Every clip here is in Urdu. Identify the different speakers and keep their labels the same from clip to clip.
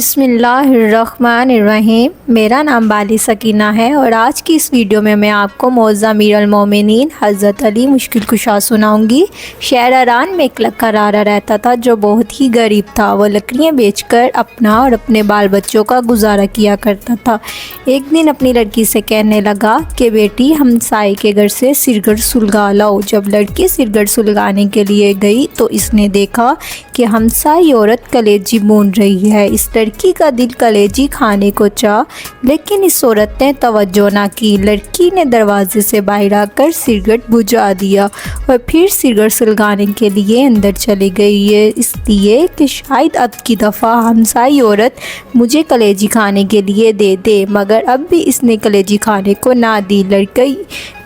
Speaker 1: بسم اللہ الرحمن الرحیم۔ میرا نام بالی سکینہ ہے اور آج کی اس ویڈیو میں آپ کو موعظہ امیر المومنین حضرت علی مشکل کشا سناؤں گی۔ شہر اران میں ایک لکڑہارا رہتا تھا جو بہت ہی غریب تھا۔ وہ لکڑیاں بیچ کر اپنا اور اپنے بال بچوں کا گزارا کیا کرتا تھا۔ ایک دن اپنی لڑکی سے کہنے لگا کہ بیٹی ہمسائے کے گھر سے سرگٹ سلگا لاؤ۔ جب لڑکی سرگٹ سلگانے کے لیے گئی تو اس نے دیکھا کہ ہمسائے عورت کلیجی بون رہی ہے۔ اس لڑکی کا دل کلیجی کھانے کو چاہا، لیکن اس عورت نے توجہ نہ کی۔ لڑکی نے دروازے سے باہر آ کر سرگٹ بجھا دیا اور پھر سرگٹ سلگانے کے لیے اندر چلی گئی، یہ اس لیے کہ شاید اب کی دفعہ ہمسائے عورت مجھے کلیجی کھانے کے لیے دے دے، مگر اب بھی اس نے کلیجی کھانے کو نہ دی۔ لڑکی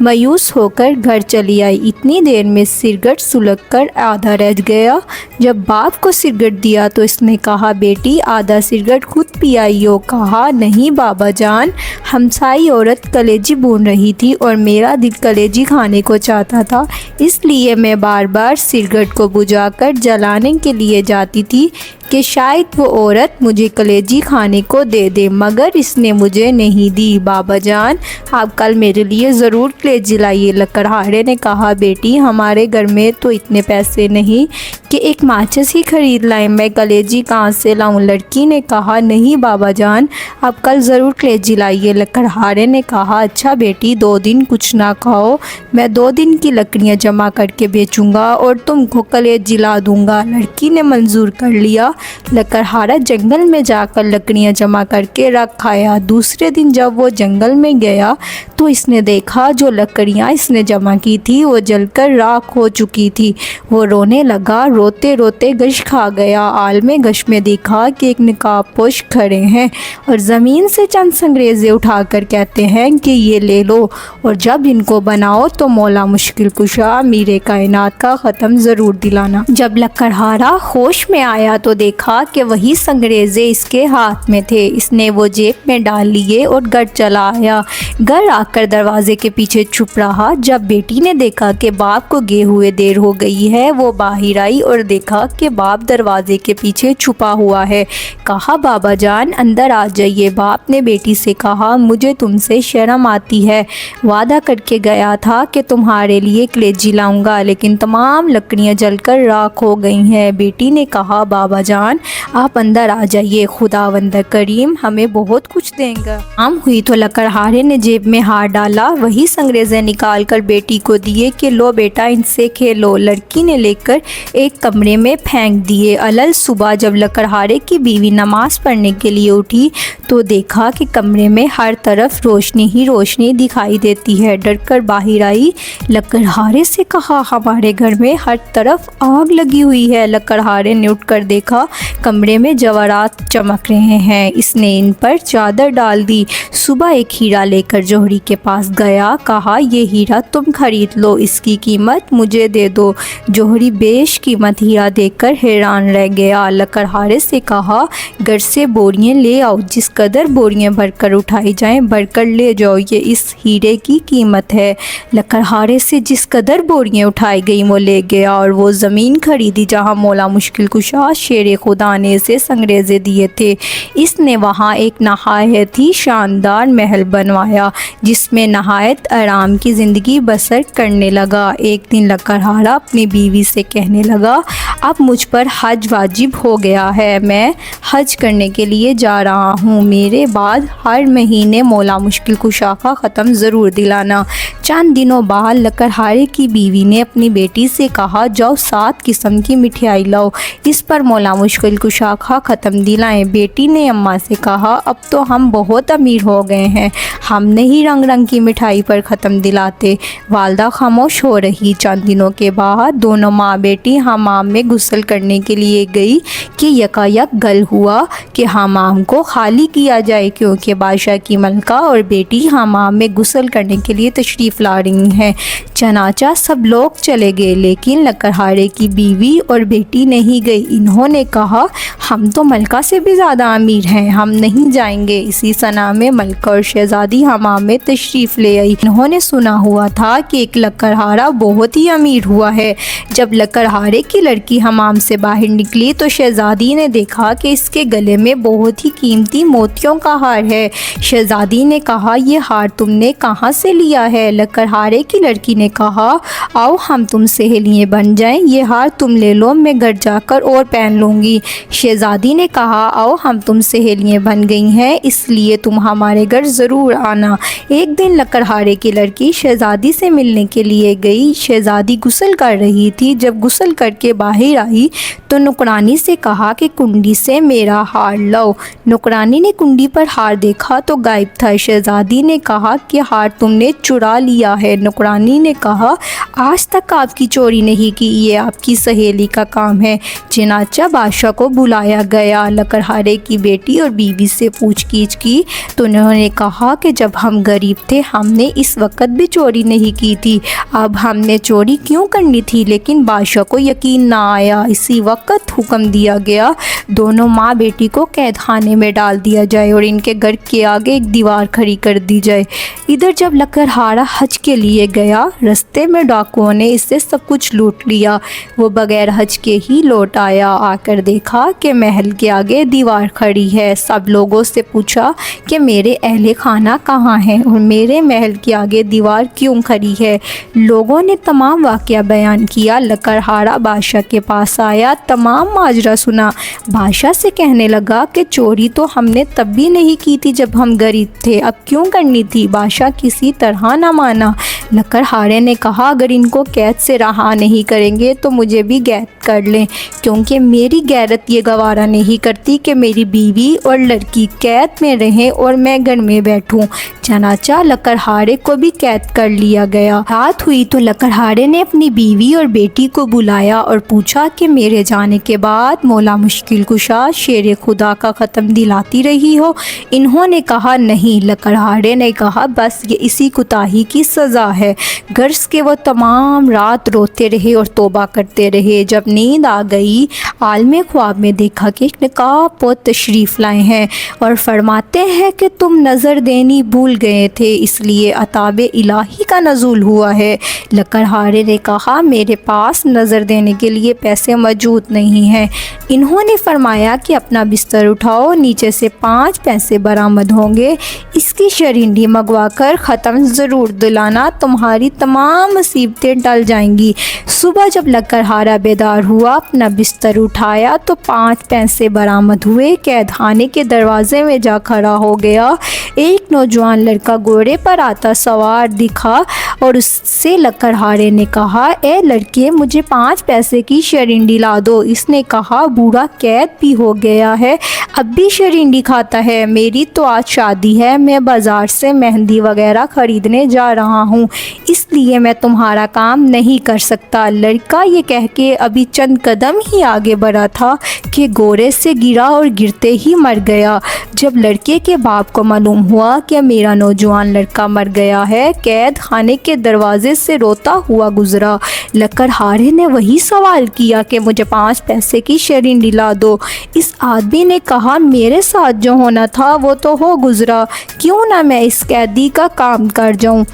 Speaker 1: مایوس ہو کر گھر چلی آئی۔ اتنی دیر میں سرگٹ سلگ کر آدھا رہ گیا۔ جب باپ کو سرگٹ دیا تو اس نے کہا، بیٹی آدھا سرگٹ خود پی آئی ہو؟ کہا، نہیں بابا جان، ہمسائے عورت کلیجی بون رہی تھی اور میرا دل کلیجی کھانے کو چاہتا تھا، اس لیے میں بار بار سرگٹ کو بجھا کر جلانے کے لیے جاتی تھی کہ شاید وہ عورت مجھے کلیجی کھانے کو دے دے، مگر اس نے مجھے نہیں دی۔ بابا جان، آپ کل میرے لیے ضرور کلیجی لائیے۔ لکڑہارے نے کہا، بیٹی ہمارے گھر میں تو اتنے پیسے نہیں کہ ایک ماچس ہی خرید لائیں، میں کلیجی کہاں سے لاؤں؟ لڑکی نے کہا، نہیں بابا جان، آپ کل ضرور کلیجی لائیے۔ لکڑہارے نے کہا، اچھا بیٹی 2 دن کچھ نہ کھاؤ، میں 2 دن کی لکڑیاں جمع کر کے بیچوں گا اور تم کو کلیجی لا دوں گا۔ لڑکی نے منظور کر لیا۔ لکڑہارا جنگل میں جا کر لکڑیاں جمع کر کے رکھ آیا۔ دوسرے دن جب وہ جنگل میں گیا تو اس نے دیکھا جو لکڑیاں اس نے جمع کی تھی وہ جل کر راکھ ہو چکی تھی۔ وہ رونے لگا، روتے روتے گش کھا گیا۔ عالم گش میں دیکھا کہ ایک نقاب پوش کھڑے ہیں اور زمین سے چند سنگریزے اٹھا کر کہتے ہیں کہ یہ لے لو اور جب ان کو بناؤ تو مولا مشکل کشا امیر کائنات کا ختم ضرور دلانا۔ جب لکڑہارا ہوش میں آیا تو دیکھا کہ وہی سنگریزے اس کے ہاتھ میں تھے۔ اس نے وہ جیب میں ڈال لیے اور گھر چلا آیا۔ گھر آ کر دروازے کے پیچھے چھپ رہا۔ جب بیٹی نے دیکھا کہ باپ کو گئے ہوئے دیر ہو گئی ہے، وہ باہر آئی اور دیکھا کہ باپ دروازے کے پیچھے چھپا ہوا ہے۔ کہا، بابا جان اندر آ جائیے۔ باپ نے بیٹی سے کہا، مجھے تم سے شرم آتی ہے، وعدہ کر کے گیا تھا کہ تمہارے لیے کلیجی لاؤں گا، لیکن تمام لکڑیاں جل کر راکھ ہو گئی ہیں۔ بیٹی نے کہا، بابا جان آپ اندر آ جائیے، خداوند کریم ہمیں بہت کچھ دیں گا۔ شام ہوئی تو لکڑہارے نے جیب میں ہاتھ ڈالا، وہی سنگریزے نکال کر بیٹی کو دیے کہ لو بیٹا ان سے کھیلو۔ لڑکی نے لے کر ایک کمرے میں پھینک دیے۔ الل صبح جب لکڑہارے کی بیوی نماز پڑھنے کے لیے اٹھی تو دیکھا کہ کمرے میں ہر طرف روشنی ہی روشنی دکھائی دیتی ہے۔ ڈر کر باہر آئی، لکڑہارے سے کہا، ہمارے گھر میں ہر طرف آگ لگی ہوئی ہے۔ لکڑہارے نے اٹھ کر دیکھا کمرے میں جواہرات چمک رہے ہیں۔ اس نے ان پر چادر ڈال دی۔ صبح ایک ہیرا لے کر جوہری کے پاس گیا، کہا، یہ ہیرا تم خرید لو، اس کی قیمت مجھے دے دو۔ جوہری بیش قیمت ہیرا دیکھ کر حیران رہ گیا۔ لکڑہارے سے کہا، گھر سے بوریاں لے آؤ، جس قدر بوریاں بھر کر اٹھائی جائیں بھر کر لے جاؤ، یہ اس ہیرے کی قیمت ہے۔ لکڑہارے سے جس قدر بوریاں اٹھائی گئیں وہ لے گیا اور وہ زمین خریدی جہاں مولا مشکل کشا شیر خدا نے اسے سنگریزے دیے تھے۔ اس نے وہاں ایک نہایت ہی شاندار محل بنوایا جس میں نہایت آرام کی زندگی بسر کرنے لگا۔ ایک دن لکڑہارا اپنی بیوی سے کہنے لگا، اب مجھ پر حج واجب ہو گیا ہے، میں حج کرنے کے لیے جا رہا ہوں، میرے بعد ہر مہینے مولا مشکل کشا کا ختم ضرور دلانا۔ چند دنوں بعد لکڑہارے کی بیوی نے اپنی بیٹی سے کہا، جاؤ 7 قسم کی مٹھائی لاؤ، اس پر مولا مشکل کشا کا ختم دلائیں۔ بیٹی نے اماں سے کہا، اب تو ہم بہت امیر ہو گئے ہیں، ہم نہیں رنگ رنگ کی مٹھائی پر ختم دلاتے۔ والدہ خاموش ہو رہی۔ چند دنوں کے بعد دونوں ماں بیٹی حمام میں غسل کرنے کے لیے گئی کہ یکایک گل ہوا کہ حمام کو خالی کیا جائے کیونکہ بادشاہ کی ملکہ اور بیٹی حمام میں غسل کرنے کے لیے تشریف لا رہی ہیں۔ چنانچہ سب لوگ چلے گئے، لیکن لکڑہارے کی بیوی اور بیٹی نہیں گئی۔ انہوں نے کہا ہم تو ملکہ سے بھی زیادہ امیر ہیں، ہم نہیں جائیں گے۔ اسی سنا میں ملکہ اور شہزادی حمام میں تشریف لے آئی۔ انہوں نے سنا ہوا تھا کہ ایک لکڑہارا بہت ہی امیر ہوا ہے۔ جب لکڑہارے کی لڑکی حمام سے باہر نکلی تو شہزادی نے دیکھا کہ اس کے گلے میں بہت ہی قیمتی موتیوں کا ہار ہے۔ شہزادی نے کہا یہ ہار تم نے کہاں سے لیا ہے؟ لکڑہارے کی لڑکی نے کہا آؤ ہم تم سہیلیاں بن جائیں، یہ ہار تم لے لو، میں گھر جا کر اور پہن لوں گی۔ شہزادی نے کہا آؤ ہم تم سہیلیاں بن گئی ہیں، اس لیے تم ہمارے گھر ضرور آنا۔ ایک دن لکڑہارے کی لڑکی شہزادی سے ملنے کے لیے گئی۔ شہزادی غسل کر رہی تھی۔ جب غسل کر کے باہر آئی تو نوکرانی سے کہا کہ کنڈی سے میرا ہار لاؤ۔ نوکرانی نے کنڈی پر ہار دیکھا تو غائب تھا۔ شہزادی نے کہا کہ ہار تم نے چرا لیا ہے۔ نوکرانی نے کہا آج تک آپ کی چوری نہیں کی، یہ آپ کی سہیلی کا کام ہے۔ چنانچہ بادشاہ کو بلایا گیا۔ لکڑہارے کی بیٹی اور بیوی سے پوچھ گچھ کی تو انہوں نے کہا کہ جب ہم غریب تھے ہم نے اس وقت بھی چوری نہیں کی تھی، اب ہم نے چوری کیوں کرنی تھی؟ لیکن بادشاہ کو یقین نہ آیا۔ اسی وقت حکم دیا گیا دونوں ماں بیٹی کو قید خانے میں ڈال دیا جائے اور ان کے گھر کے آگے ایک دیوار کھڑی کر دی جائے۔ ادھر جب لکڑہارا حج کے لیے گیا، رستے میں ڈاکوؤں نے اس سے سب کچھ لوٹ لیا۔ وہ بغیر حج کے ہی لوٹ آیا۔ آ کر دیکھا کہ محل کے آگے دیوار کھڑی ہے۔ سب لوگوں سے پوچھا کہ میرے اہل خانہ کہاں ہیں اور میرے محل کے آگے دیوار کیوں کھڑی ہے؟ لوگوں نے تمام واقعہ بیان کیا۔ لکڑہارا بادشاہ کے پاس آیا، تمام ماجرا سنا۔ بادشاہ سے کہنے لگا کہ چوری تو ہم نے تب بھی نہیں کی تھی جب ہم غریب تھے، اب کیوں کرنی تھی؟ بادشاہ کسی طرح نہ مانا۔ لکڑہارے نے کہا اگر ان کو قید سے رہا نہیں کریں گے تو مجھے بھی قید کر لیں، کیونکہ میری غیرت یہ گوارا نہیں کرتی کہ میری بیوی اور لڑکی قید میں رہیں اور میں گھر میں بیٹھوں۔ چنانچہ لکڑہارے کو بھی قید کر لیا گیا۔ رات ہوئی تو لکڑہارے نے اپنی بیوی اور بیٹی کو بلایا اور پوچھا کہ میرے جانے کے بعد مولا مشکل کشا شیر خدا کا ختم دلاتی رہی ہو؟ انہوں نے کہا نہیں۔ لکڑہارے نے کہا بس یہ اسی کوتاہی کی سزا ہے۔ غرض کہ وہ تمام رات روتے رہے اور توبہ کرتے رہے۔ جب نیند آ گئی، عالم خواب میں دیکھا کہ ایک نقاب پوش تشریف لائے ہیں اور فرماتے ہیں کہ تم نظر دینی بھول گئے تھے، اس لیے عتاب الہی کا نزول ہوا ہے۔ لکڑہارے نے کہا میرے پاس نظر دینے کے لیے پیسے موجود نہیں ہیں۔ انہوں نے فرمایا کہ اپنا بستر اٹھاؤ، نیچے سے 5 پیسے برآمد ہوں گے، اس کی شرینڈی منگوا کر ختم ضرور دلانا، تمہاری تمام مصیبتیں ٹل جائیں گی۔ صبح جب لکڑہارا بیدار ہوا، اپنا بستر اٹھایا تو 5 پیسے برآمد ہوئے۔ قید خانے کے دروازے میں جا کھڑا ہو گیا۔ ایک نوجوان لڑکا گھوڑے پر آتا سوار دکھا اور اس سے لکڑہارے نے کہا اے لڑکے مجھے 5 پیسے کی شرینڈی لا دو۔ اس نے کہا بوڑھا قید بھی ہو گیا ہے، اب بھی شرینڈی کھاتا ہے؟ میری تو آج شادی ہے، میں بازار سے مہندی وغیرہ خریدنے جا رہا ہوں، اس لیے میں تمہارا کام نہیں کر سکتا۔ لڑکا یہ کہہ کے ابھی چند قدم ہی آگے بڑھا تھا کہ گھوڑے سے گرا اور گرتے ہی مر گیا۔ جب لڑکے کے باپ کو معلوم ہوا کہ میرا نوجوان لڑکا مر گیا ہے، قید خانے کے دروازے سے روتا ہوا گزرا۔ لکڑہارے نے وہی سوال کیا کہ مجھے 5 پیسے کی شرینڈی لا دو۔ اس آدمی نے کہا میرے ساتھ جو ہونا تھا وہ تو ہو گزرا، کیوں نہ میں اس قیدی کا کام کر جاؤں؟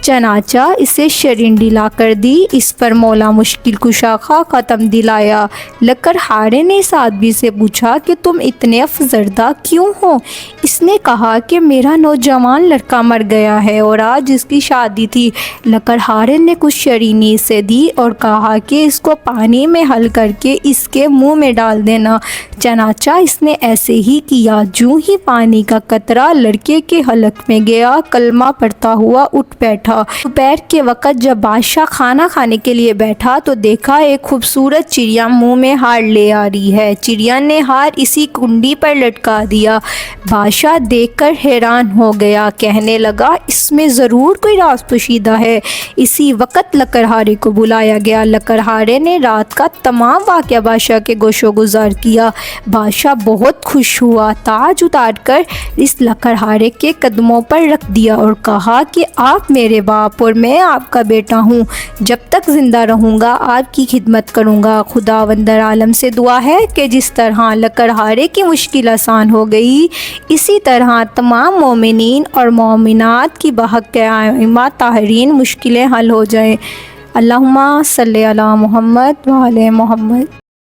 Speaker 1: چنانچہ اسے شرینڈی لا کر دی۔ اس پر مولا مشکل کشا کا ختم دلایا۔ لکڑہارے نے اس آدمی سے پوچھا کہ تم اتنے افسردہ کیوں ہو؟ اس نے کہا کہ میرا نوجوان لڑکا مر گیا ہے اور آج اس کی شادی تھی۔ لکڑہارے نے کچھ شرینی اسے دی اور کہا کہ اس کو پانی میں حل کر کے اس کے منہ میں ڈال دینا۔ چنانچہ اس نے ایسے ہی کیا۔ جو ہی پانی کا قطرہ لڑکے کے حلق میں گیا، کلمہ پڑھتا ہوا اٹھ بیٹھا۔ دوپہر کے وقت جب بادشاہ کھانا کھانے کے لیے بیٹھا تو دیکھا ایک خوبصورت چڑیا منہ میں ہار لے آ رہی ہے۔ چڑیا نے ہار اسی کنڈی پر لٹکا دیا۔ بادشاہ دیکھ کر حیران ہو گیا، کہنے لگا اس میں ضرور کوئی راز پوشیدہ ہے۔ اسی وقت لکڑہارے کو بلایا گیا۔ لکڑہارے نے رات کا تمام واقعہ بادشاہ کے گوش و گزار کیا۔ بادشاہ بہت خوش ہوا، تاج اتار کر اس لکڑہارے کے قدموں پر رکھ دیا اور کہا کہ آپ میرے باپ اور میں آپ کا بیٹا ہوں، جب تک زندہ رہوں گا آپ کی خدمت کروں گا۔ خداوند عالم سے دعا ہے کہ جس طرح لکڑہارے کی مشکل آسان ہو گئی، اسی طرح تمام مومنین اور مومنات کی بحق قائمہ طاہرین مشکلیں حل ہو جائیں۔ اللہم صلی علی محمد و علی محمد۔